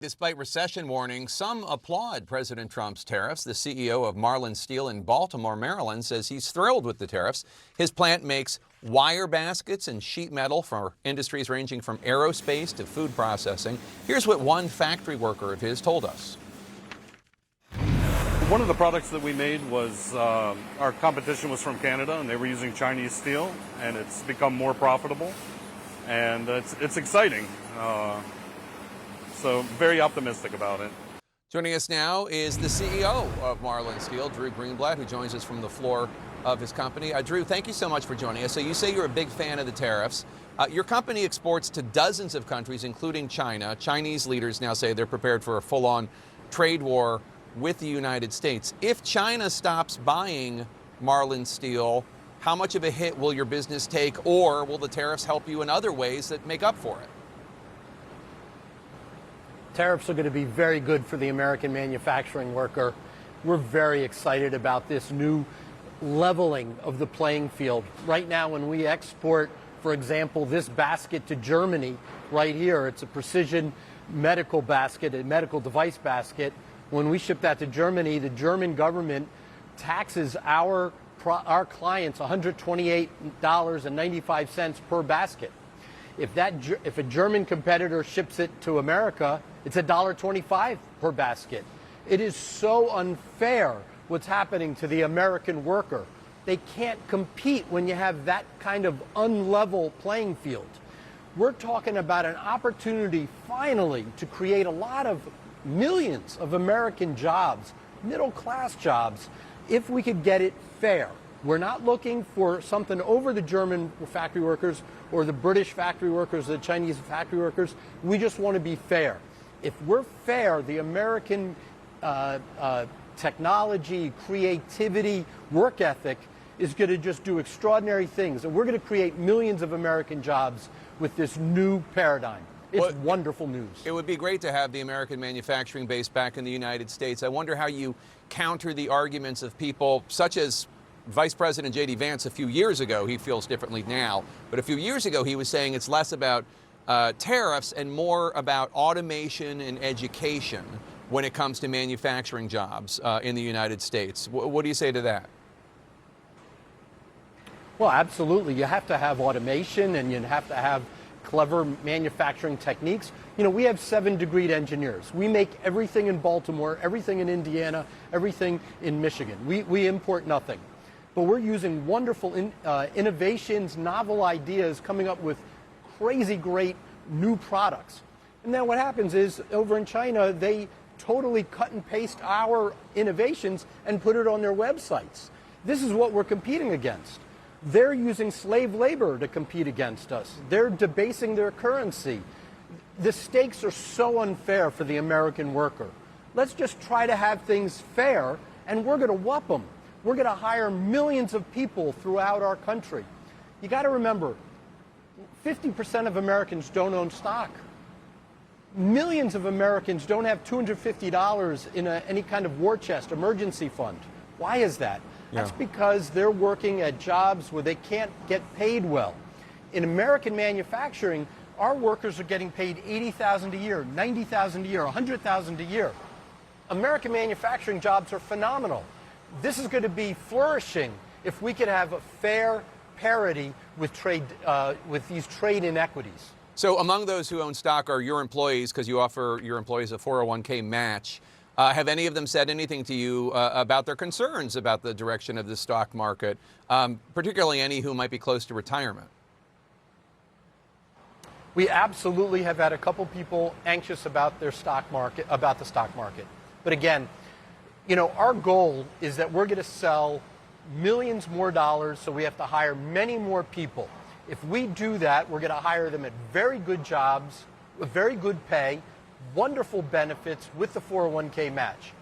Despite recession warnings, some applaud President Trump's tariffs. The CEO of Marlin Steel in Baltimore, Maryland, says he's thrilled with the tariffs. His plant makes wire baskets and sheet metal for industries ranging from aerospace to food processing. Here's what one factory worker of his told us. One of the products that we made was our competition was from Canada, and they were using Chinese steel, and it's become more profitable, and it's exciting. So very optimistic about it. Joining us now is the CEO of Marlin Steel, Drew Greenblatt, who joins us from the floor of his company. Drew, thank you so much for joining us. So you say you're a big fan of the tariffs. Your company exports to dozens of countries, including China. Chinese leaders now say they're prepared for a full-on trade war with the United States. If China stops buying Marlin Steel, how much of a hit will your business take, or will the tariffs help you in other ways that make up for it? Tariffs are going to be very good for the American manufacturing worker. We're very excited about this new leveling of the playing field. Right now, when we export, for example, this basket to Germany, right here, it's a precision medical basket, a medical device basket. When we ship that to Germany, the German government taxes our clients $128.95 per basket. If a German competitor ships it to America, it's $1.25 per basket. It is so unfair what's happening to the American worker. They can't compete when you have that kind of unlevel playing field. We're talking about an opportunity finally to create a lot of millions of American jobs, middle-class jobs, if we could get it fair. We're not looking for something over the German factory workers or the British factory workers, the Chinese factory workers. We just want to be fair. If we're fair, the American technology, creativity, work ethic is going to just do extraordinary things. And we're going to create millions of American jobs with this new paradigm. It's wonderful news. It would be great to have the American manufacturing base back in the United States. I wonder how you counter the arguments of people such as Vice President J.D. Vance a few years ago. He feels differently now, but a few years ago he was saying it's less about tariffs and more about automation and education when it comes to manufacturing jobs in the United States. What do you say to that? Well, absolutely. You have to have automation, and you have to have clever manufacturing techniques. You know, we have 7-degreed engineers. We make everything in Baltimore, everything in Indiana, everything in Michigan. We import nothing. But we're using wonderful innovations, novel ideas, coming up with crazy great new products. And then what happens is, over in China, they totally cut and paste our innovations and put it on their websites. This is what we're competing against. They're using slave labor to compete against us. They're debasing their currency. The stakes are so unfair for the American worker. Let's just try to have things fair, and we're going to whoop them. We're going to hire millions of people throughout our country. You got to remember, 50% of Americans don't own stock. Millions of Americans don't have $250 in any kind of war chest, emergency fund. Why is that? Yeah. That's because they're working at jobs where they can't get paid well. In American manufacturing, our workers are getting paid $80,000 a year, $90,000 a year, $100,000 a year. American manufacturing jobs are phenomenal. This is going to be flourishing if we could have a fair parity with trade, with these trade inequities. So among those who own stock are your employees, because you offer your employees a 401k match. Have any of them said anything to you about their concerns about the direction of the stock market, particularly any who might be close to retirement? We absolutely have had a couple people anxious about their stock market, about the stock market. But again, you know, our goal is that we're going to sell millions more dollars, so we have to hire many more people. If we do that, we're going to hire them at very good jobs, with very good pay, wonderful benefits with the 401k match.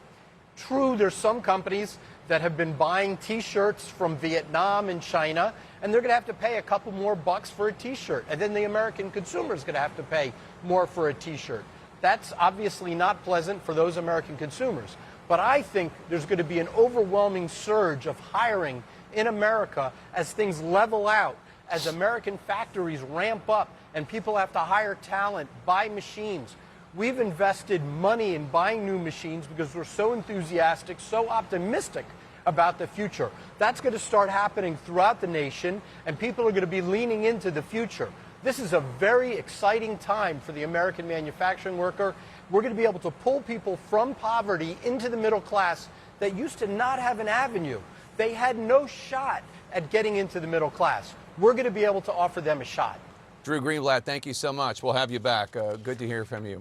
True, there's some companies that have been buying T-shirts from Vietnam and China, and they're going to have to pay a couple more bucks for a T-shirt, and then the American consumer is going to have to pay more for a T-shirt. That's obviously not pleasant for those American consumers. But I think there's going to be an overwhelming surge of hiring in America as things level out, as American factories ramp up and people have to hire talent, buy machines. We've invested money in buying new machines because we're so enthusiastic, so optimistic about the future. That's going to start happening throughout the nation, and people are going to be leaning into the future. This is a very exciting time for the American manufacturing worker. We're going to be able to pull people from poverty into the middle class that used to not have an avenue. They had no shot at getting into the middle class. We're going to be able to offer them a shot. Drew Greenblatt, thank you so much. We'll have you back. Good to hear from you.